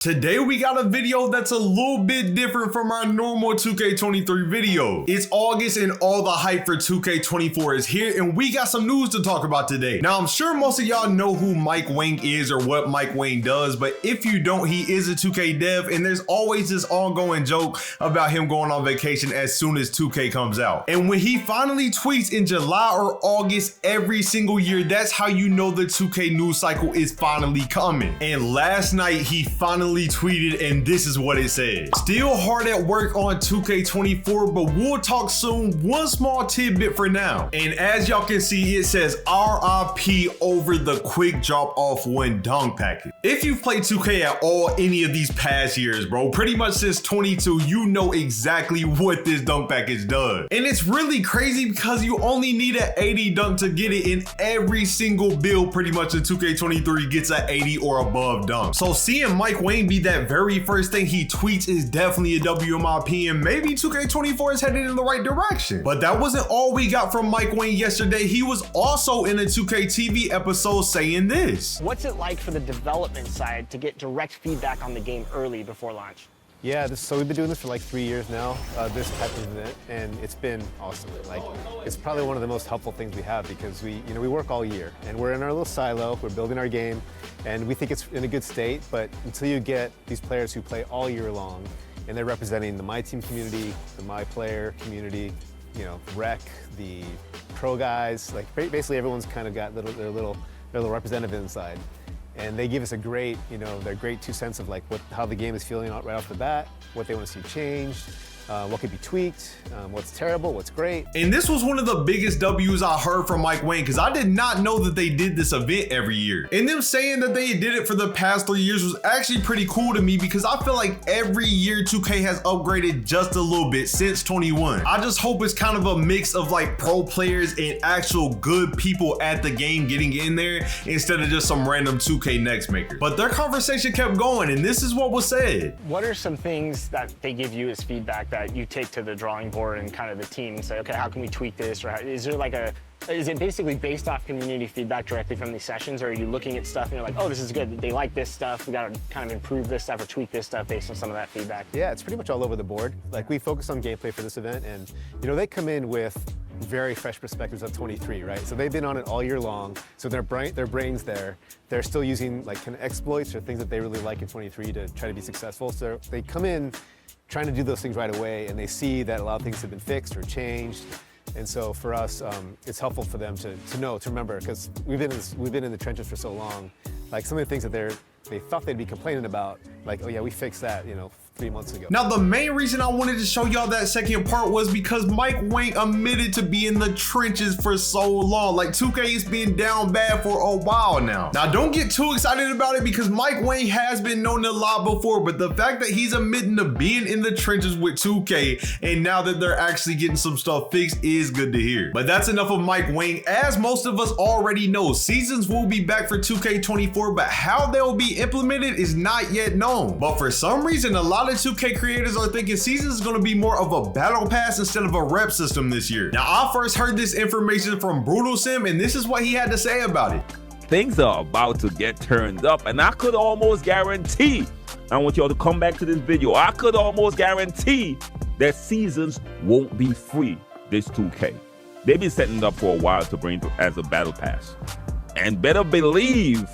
Today we got a video that's a little bit different from our normal 2K23 video. It's August and all the hype for 2K24 is here, and we got some news to talk about today. Now I'm sure most of y'all know who Mike Wang is or what Mike Wang does, but if you don't, he is a 2K dev, and there's always this ongoing joke about him going on vacation as soon as 2K comes out. And when he finally tweets in July or August every single year, that's how you know the 2K news cycle is finally coming. And last night he finally tweeted, and this is what it said. Still hard at work on 2K24, but we'll talk soon. One small tidbit for now. And as y'all can see, it says RIP over the quick drop off one dunk package. If you've played 2K at all any of these past years, bro, pretty much since 22, you know exactly what this dunk package does. And it's really crazy because you only need an 80 dunk to get it, in every single build pretty much in 2K23 gets an 80 or above dunk. So seeing Mike Wang be that very first thing he tweets is definitely a W in my opinion. Maybe 2K24 is headed in the right direction. But that wasn't all we got from Mike Wang yesterday. He was also in a 2K TV episode saying this. What's it like for the development side to get direct feedback on the game early before launch? Yeah, so we've been doing this for like 3 years now, this type of event, and it's been awesome. Like, it's probably one of the most helpful things we have because we work all year and we're in our little silo, we're building our game, and we think it's in a good state, but until you get these players who play all year long and they're representing the My Team community, the My Player community, you know, Rec, the pro guys, like basically everyone's kind of got their little representative inside. And they give us a great, their great 2 cents of like how the game is feeling right off the bat, what they want to see changed, what could be tweaked, what's terrible, what's great. And this was one of the biggest W's I heard from Mike Wang, because I did not know that they did this event every year. And them saying that they did it for the past 3 years was actually pretty cool to me, because I feel like every year 2K has upgraded just a little bit since 21. I just hope it's kind of a mix of like pro players and actual good people at the game getting in there instead of just some random 2K next maker. But their conversation kept going, and this is what was said. What are some things that they give you as feedback that you take to the drawing board and kind of the team and say, okay, how can we tweak this? Or is it basically based off community feedback directly from these sessions, or are you looking at stuff and you're like, oh, this is good, they like this stuff, we got to kind of improve this stuff or tweak this stuff based on some of that feedback? Yeah, it's pretty much all over the board. Like, we focus on gameplay for this event, and they come in with very fresh perspectives of 23, right? So they've been on it all year long, so their brains there, they're still using like kind of exploits or things that they really like in 23 to try to be successful. So they come in trying to do those things right away, and they see that a lot of things have been fixed or changed. And so for us, it's helpful for them to remember, because we've been in the trenches for so long. Like, some of the things that they thought they'd be complaining about, like, oh yeah, we fixed that, 3 months ago. Now, the main reason I wanted to show y'all that second part was because Mike Wang admitted to be in the trenches for so long. Like, 2K has been down bad for a while now. Now, don't get too excited about it, because Mike Wang has been known to lie before, but the fact that he's admitting to being in the trenches with 2K, and now that they're actually getting some stuff fixed, is good to hear. But that's enough of Mike Wang. As most of us already know, seasons will be back for 2K24, but how they'll be implemented is not yet known. But for some reason, a lot of 2K creators are thinking seasons is going to be more of a battle pass instead of a rep system this year. Now, I first heard this information from Brutal Sim, and this is what he had to say about it. Things are about to get turned up, and I could almost guarantee, I want y'all to come back to this video, I could almost guarantee that seasons won't be free this 2K. They've been setting it up for a while to bring it as a battle pass. And better believe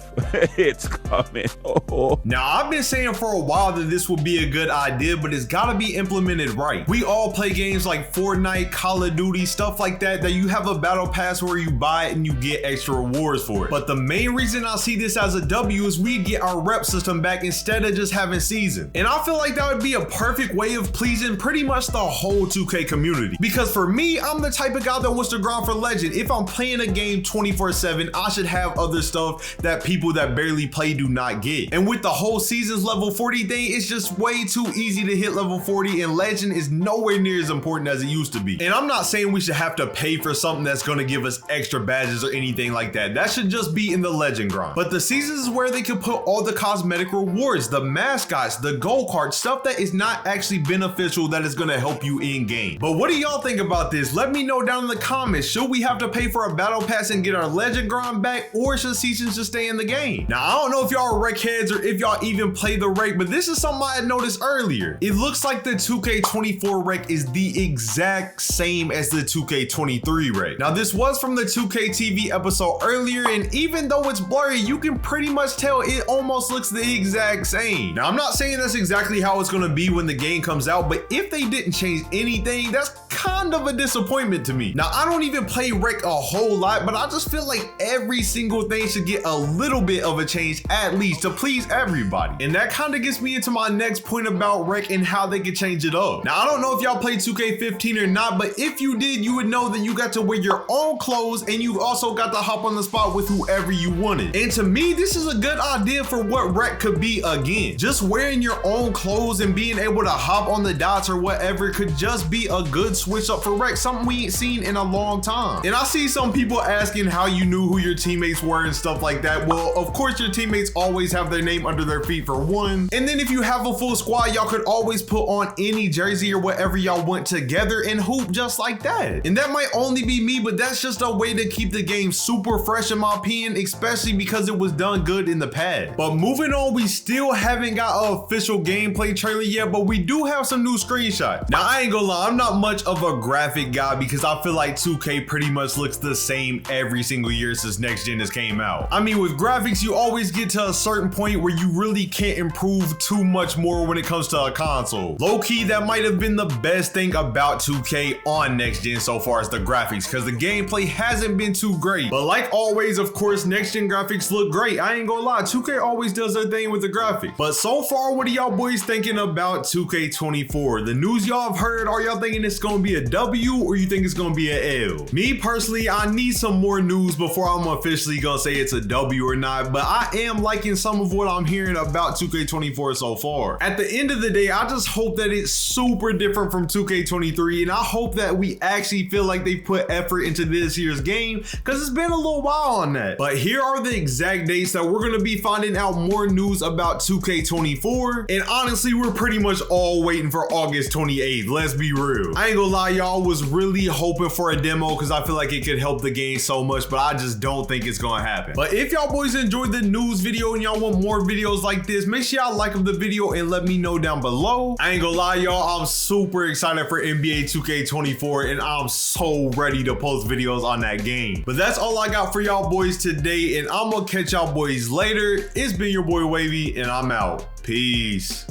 it's coming. Oh. Now, I've been saying for a while that this will be a good idea, but it's got to be implemented right. We all play games like Fortnite, Call of Duty, stuff like that you have a battle pass where you buy it and you get extra rewards for it. But the main reason I see this as a W is we get our rep system back instead of just having season. And I feel like that would be a perfect way of pleasing pretty much the whole 2K community. Because for me, I'm the type of guy that wants to grind for legend. If I'm playing a game 24/7, I should have other stuff that people that barely play do not get. And with the whole season's level 40 thing, it's just way too easy to hit level 40, and legend is nowhere near as important as it used to be. And I'm not saying we should have to pay for something that's going to give us extra badges or anything like that. That should just be in the legend grind. But the seasons is where they could put all the cosmetic rewards, the mascots, the gold cards, stuff that is not actually beneficial, that is going to help you in game. But what do y'all think about this? Let me know down in the comments. Should we have to pay for a battle pass and get our legend grind back, or should seasons just stay in the game? game. Now, I don't know if y'all are rec heads or if y'all even play the rec, but this is something I had noticed earlier. It looks like the 2K24 rec is the exact same as the 2K23 rec. Now, this was from the 2K TV episode earlier, and even though it's blurry, you can pretty much tell it almost looks the exact same. Now, I'm not saying that's exactly how it's gonna be when the game comes out, but if they didn't change anything, that's kind of a disappointment to me. Now, I don't even play rec a whole lot, but I just feel like every single thing should get a little bit of a change at least to please everybody. And that kind of gets me into my next point about rec and how they could change it up. Now, I don't know if y'all played 2K15 or not, but if you did, you would know that you got to wear your own clothes and you also got to hop on the spot with whoever you wanted. And to me, this is a good idea for what rec could be again. Just wearing your own clothes and being able to hop on the dots or whatever could just be a good switch up for rec, something we ain't seen in a long time. And I see some people asking how you knew who your teammates were and stuff like that. Well, of course your teammates always have their name under their feet for one. And then if you have a full squad, y'all could always put on any jersey or whatever y'all want together and hoop just like that. And that might only be me, but that's just a way to keep the game super fresh in my opinion, especially because it was done good in the past. But moving on, we still haven't got an official gameplay trailer yet, but we do have some new screenshots. Now, I ain't gonna lie, I'm not much of a graphic guy because I feel like 2K pretty much looks the same every single year since next gen has came out. I mean, with graphics, you always get to a certain point where you really can't improve too much more when it comes to a console. Low-key, that might have been the best thing about 2K on next gen so far as the graphics, because the gameplay hasn't been too great. But like always, of course, next gen graphics look great. I ain't gonna lie, 2K always does their thing with the graphics. But so far, what are y'all boys thinking about 2K24? The news y'all have heard, are y'all thinking it's gonna be a W or you think it's gonna be an L? Me personally, I need some more news before I'm officially gonna say it's a W or not, but I am liking some of what I'm hearing about 2K24 so far. At the end of the day, I just hope that it's super different from 2K23, and I hope that we actually feel like they put effort into this year's game, because it's been a little while on that. But here are the exact dates that we're gonna be finding out more news about 2K24, and honestly, we're pretty much all waiting for August 28th, let's be real. I ain't gonna lie, y'all, was really hoping for a demo because I feel like it could help the game so much, but I just don't think it's gonna happen. But if y'all boys enjoyed the news video and y'all want more videos like this, make sure y'all like the video and let me know down below. I ain't gonna lie, y'all, I'm super excited for NBA 2K24 and I'm so ready to post videos on that game. But that's all I got for y'all boys today, and I'm gonna catch y'all boys later. It's been your boy Wavey and I'm out. Peace.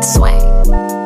Sway.